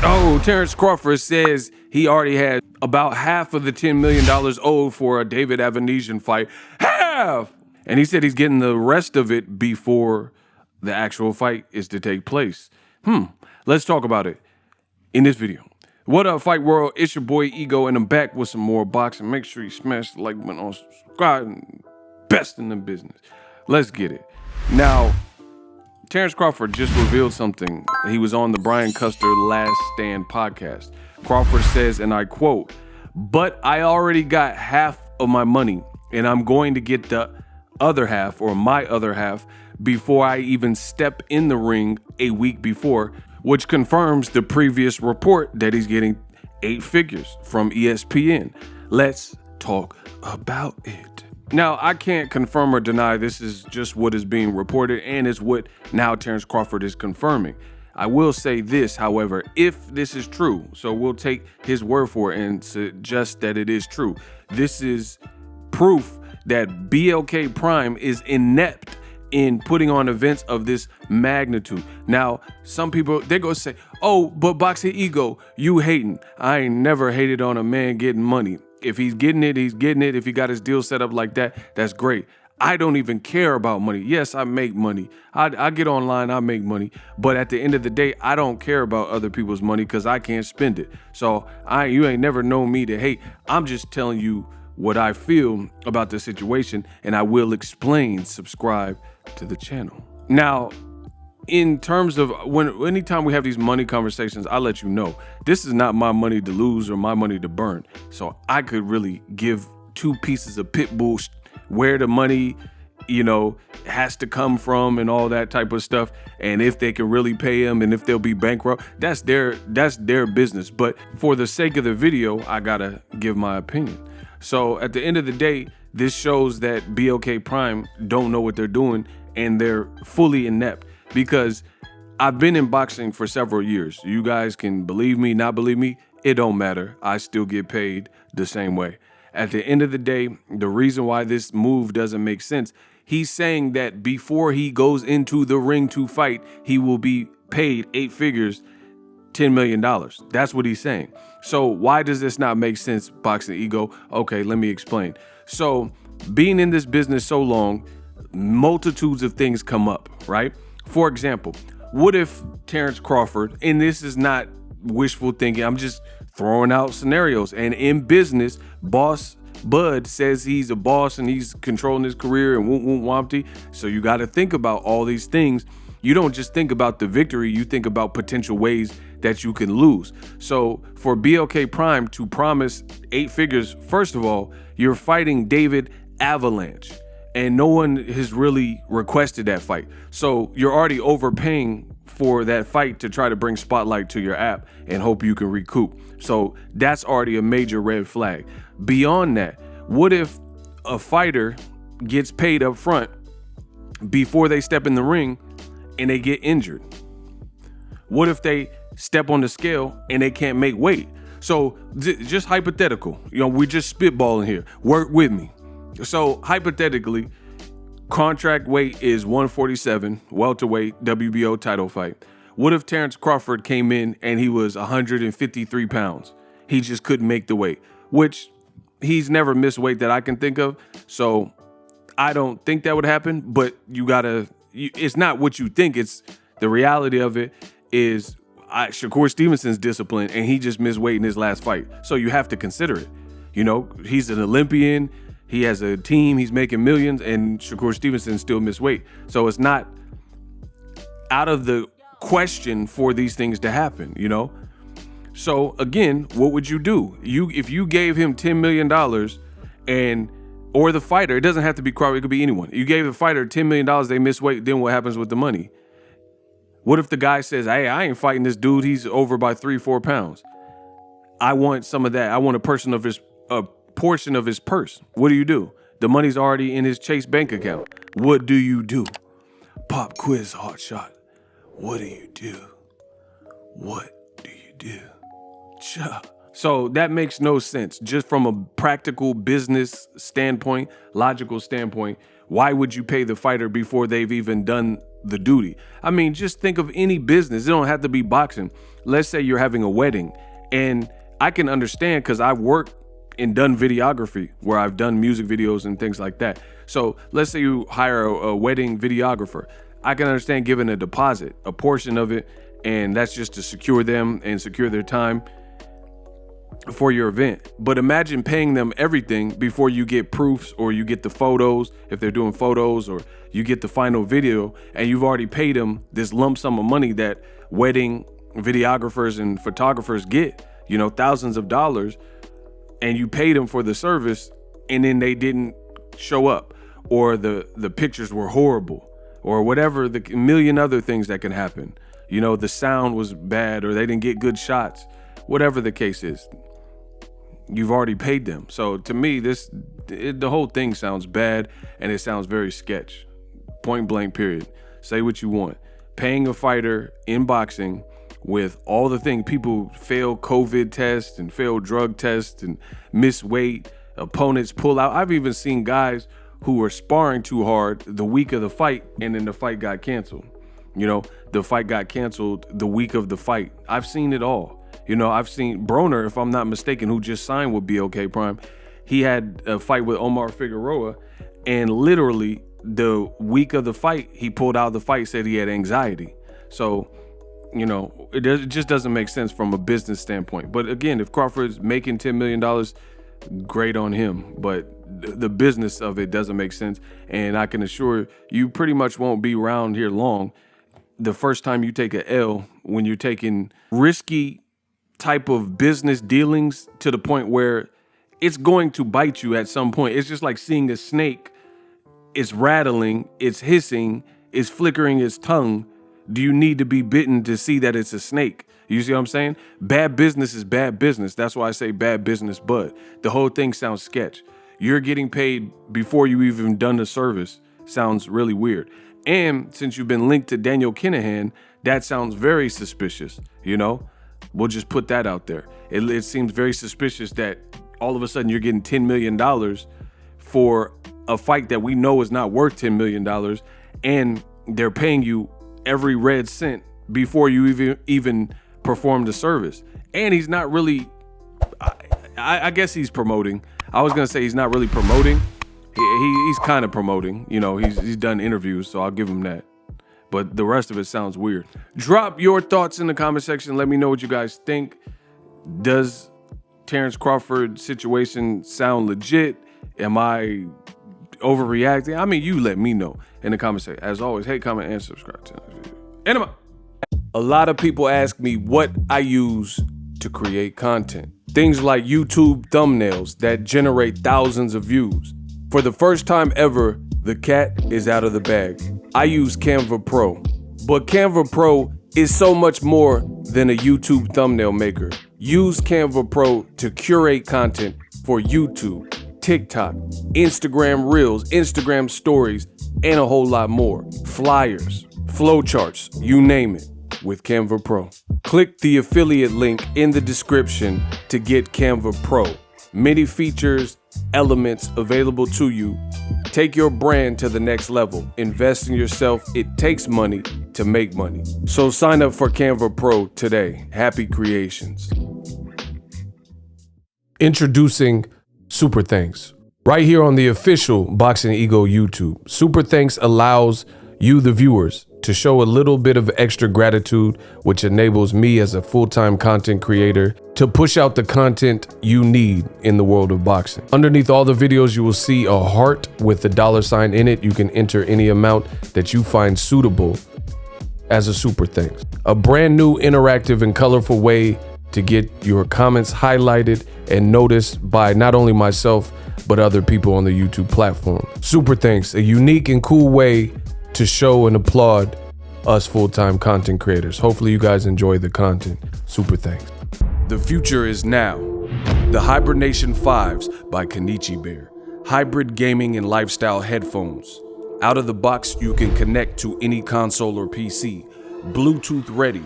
Oh, Terence Crawford says he already had about half of the $10 million owed for a David AVANESYAN fight. Half! And he said he's getting the rest of it before the actual fight is to take place. Let's talk about it in this video. What up, Fight World? It's your boy Ego, and I'm back with some more boxing. Make sure you smash the like button on subscribe. And best in the business. Let's get it. Now, Terence Crawford just revealed something. He was on the Brian Custer Last Stand podcast. Crawford says, and I quote, "But I already got half of my money, and I'm going to get the other half, or my other half, before I even step in the ring a week before," which confirms the previous report that he's getting 8 figures from ESPN. Let's talk about it. Now, I can't confirm or deny this is just what is being reported, and is what now Terence Crawford is confirming. I will say this, however, if this is true, so we'll take his word for it and suggest that it is true. This is proof that BLK Prime is inept in putting on events of this magnitude. Now, some people, they go say, "Oh, but Boxingego, you hating." I ain't never hated on a man getting money. If he's getting it, he's getting it. If he got his deal set up like that, that's great. I don't even care about money. Yes, I make money. I get online, I make money. But at the end of the day, I don't care about other people's money because I can't spend it. So you ain't never known me to hate. I'm just telling you what I feel about the situation, and I will explain. Subscribe to the channel. Now, in terms of anytime we have these money conversations, I let you know this is not my money to lose or my money to burn. So I could really give 2 pieces of pit bull where the money, has to come from and all that type of stuff. And if they can really pay him and if they'll be bankrupt, that's their business. But for the sake of the video, I gotta give my opinion. So at the end of the day, this shows that BLK Prime don't know what they're doing, and they're fully inept. Because I've been in boxing for several years. You guys can believe me, not believe me, it don't matter. I still get paid the same way. At the end of the day, the reason why this move doesn't make sense, he's saying that before he goes into the ring to fight, he will be paid 8 figures, $10 million. That's what he's saying. So why does this not make sense, Boxingego? Okay, let me explain. So being in this business so long, multitudes of things come up, right? For example, what if Terence Crawford, and this is not wishful thinking, I'm just throwing out scenarios, and in business, Boss Bud says he's a boss and he's controlling his career and wompty. So you got to think about all these things. You don't just think about the victory, you think about potential ways that you can lose. So for BLK Prime to promise 8 figures, first of all, you're fighting David Avalanche. And no one has really requested that fight. So you're already overpaying for that fight to try to bring spotlight to your app and hope you can recoup. So that's already a major red flag. Beyond that, what if a fighter gets paid up front before they step in the ring and they get injured? What if they step on the scale and they can't make weight? So just hypothetical, we're just spitballing here. Work with me. So hypothetically, contract weight is 147, welterweight, WBO title fight. What if Terence Crawford came in and he was 153 pounds? He just couldn't make the weight, which he's never missed weight that I can think of. So I don't think that would happen, but it's not what you think. It's the reality of it is Shakur Stevenson's disciplined and he just missed weight in his last fight. So you have to consider it. He's an Olympian. He has a team, he's making millions, and Shakur Stevenson still missed weight. So it's not out of the question for these things to happen, So again, what would you do? If you gave him $10 million or the fighter, it doesn't have to be Crawford, it could be anyone. You gave the fighter $10 million, they miss weight, then what happens with the money? What if the guy says, "Hey, I ain't fighting this dude, he's over by 3-4 pounds. I want some of that. I want a portion of his purse." What do? The money's already in his Chase bank account. What do you do? Pop quiz, hot shot. What do you do? What do you do? Cha. So that makes no sense. Just from a practical business standpoint, logical standpoint, Why would you pay the fighter before they've even done the duty? I mean, just think of any business. It don't have to be boxing. Let's say you're having a wedding, and I can understand because I work and done videography where I've done music videos and things like that. So let's say you hire a wedding videographer. I can understand giving a deposit, a portion of it, and that's just to secure them and secure their time for your event. But imagine paying them everything before you get proofs, or you get the photos if they're doing photos, or you get the final video, and you've already paid them this lump sum of money that wedding videographers and photographers get, you know, thousands of dollars, and you paid them for the service, and then they didn't show up, or the pictures were horrible, or whatever, the million other things that can happen. You know, the sound was bad, or they didn't get good shots, whatever the case is. You've already paid them. So to me, the whole thing sounds bad, and it sounds very sketch. Point blank, period. Say what you want. Paying a fighter in boxing with all the things, people fail COVID tests and fail drug tests and miss weight, opponents pull out. I've even seen guys who were sparring too hard the week of the fight, and then the fight got canceled. You know, the fight got canceled the week of the fight. I've seen it all. You know, I've seen Broner, if I'm not mistaken, who just signed with BOK Prime. He had a fight with Omar Figueroa, and literally the week of the fight, he pulled out of the fight, said he had anxiety. So, you know, it just doesn't make sense from a business standpoint. But again, if Crawford's making $10 million, great on him. But the business of it doesn't make sense. And I can assure you pretty much won't be around here long. The first time you take a L, when you're taking risky type of business dealings to the point where it's going to bite you at some point. It's just like seeing a snake. It's rattling, it's hissing, it's flickering its tongue. Do you need to be bitten to see that it's a snake? You see what I'm saying? Bad business is bad business. That's why I say bad business, but the whole thing sounds sketch. You're getting paid before you even done the service. Sounds really weird. And since you've been linked to Daniel Kinahan, that sounds very suspicious, you know? We'll just put that out there. It seems very suspicious that all of a sudden you're getting $10 million for a fight that we know is not worth $10 million, and they're paying you every red cent before you even perform the service. And he's not really, I guess he's promoting. I was gonna say he's not really promoting. He's kind of promoting, you know, he's done interviews, so I'll give him that. But the rest of it sounds weird. Drop your thoughts in the comment section. Let me know what you guys think. Does Terence Crawford situation sound legit? Am I overreacting? I mean, you let me know in the comment section. As always, hate, comment, and subscribe to this video. And a lot of people ask me what I use to create content. Things like YouTube thumbnails that generate thousands of views. For the first time ever, the cat is out of the bag. I use Canva Pro, but Canva Pro is so much more than a YouTube thumbnail maker. Use Canva Pro to curate content for YouTube, TikTok, Instagram Reels, Instagram Stories, and a whole lot more. Flyers, flowcharts, you name it, with Canva Pro. Click the affiliate link in the description to get Canva Pro. Many features, elements available to you. Take your brand to the next level. Invest in yourself. It takes money to make money. So sign up for Canva Pro today. Happy creations. Introducing Super Thanks. Right here on the official Boxingego YouTube. Super Thanks allows you, the viewers, to show a little bit of extra gratitude, which enables me as a full-time content creator to push out the content you need in the world of boxing. Underneath all the videos, you will see a heart with the $sign in it. You can enter any amount that you find suitable as a super thanks. A brand new, interactive, and colorful way to get your comments highlighted and noticed by not only myself, but other people on the YouTube platform. Super thanks, a unique and cool way to show and applaud us full-time content creators. Hopefully you guys enjoy the content. Super thanks. The future is now. The Hibernation 5s by Kenichi Bear. Hybrid gaming and lifestyle headphones. Out of the box, you can connect to any console or PC. Bluetooth ready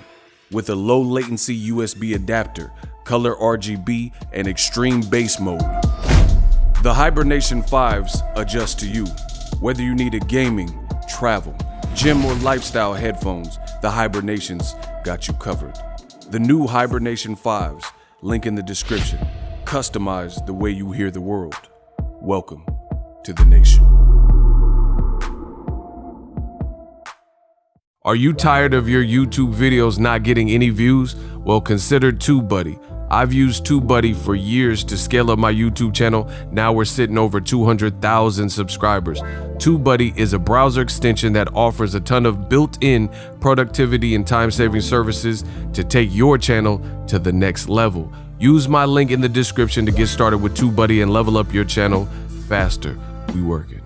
with a low latency USB adapter, color RGB, and extreme bass mode. The Hibernation 5s adjust to you. Whether you needed gaming, travel, gym, or lifestyle headphones, the Hibernations got you covered. The new Hibernation 5s, link in the description. Customize the way you hear the world. Welcome to the nation. Are you tired of your YouTube videos not getting any views? Well, consider TubeBuddy. I've used TubeBuddy for years to scale up my YouTube channel. Now we're sitting over 200,000 subscribers. TubeBuddy is a browser extension that offers a ton of built-in productivity and time-saving services to take your channel to the next level. Use my link in the description to get started with TubeBuddy and level up your channel faster. We working.